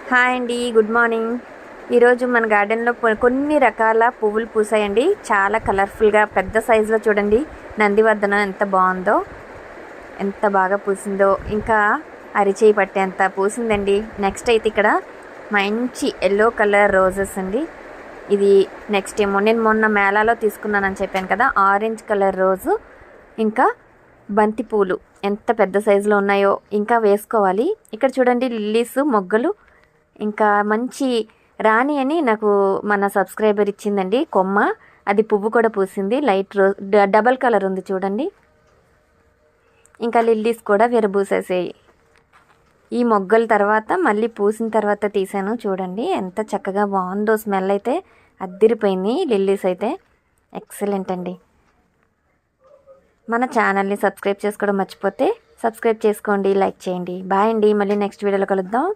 Hi అండి, good morning. ఈరోజు మన గార్డెన్లో కొన్ని రకాల పువ్వులు పూసాయండి. చాలా కలర్ఫుల్గా పెద్ద సైజులో చూడండి. నందివర్ధనం ఎంత బాగుందో, ఎంత బాగా పూసిందో, ఇంకా అరిచేయి పట్టేంత పూసిందండి. నెక్స్ట్ అయితే ఇక్కడ మంచి ఎల్లో కలర్ రోజెస్ అండి. ఇది నెక్స్ట్ ఏమో నేను మొన్న మేళాలో తీసుకున్నానని చెప్పాను కదా, ఆరెంజ్ కలర్ రోజు, ఇంకా బంతి పూలు ఎంత పెద్ద సైజులో ఉన్నాయో ఇంకా వేసుకోవాలి. ఇక్కడ చూడండి లిల్లీస్ మొగ్గలు, ఇంకా మంచి రాణి అని నాకు మన సబ్స్క్రైబర్ ఇచ్చిందండి కొమ్మ. అది పువ్వు కూడా పూసింది, లైట్ రోజ్ డబల్ కలర్ ఉంది చూడండి. ఇంకా లిల్లీస్ కూడా విరబూసేసాయి. ఈ మొగ్గల తర్వాత మళ్ళీ పూసిన తర్వాత తీసాను చూడండి, ఎంత చక్కగా బాగుందో. స్మెల్ అయితే అద్దిరిపోయింది. లిల్లీస్ అయితే ఎక్సలెంట్ అండి. మన ఛానల్ని సబ్స్క్రైబ్ చేసుకోవడం మర్చిపోతే సబ్స్క్రైబ్ చేసుకోండి, లైక్ చేయండి. బాయ్ అండి, మళ్ళీ నెక్స్ట్ వీడియోలో కలుద్దాం.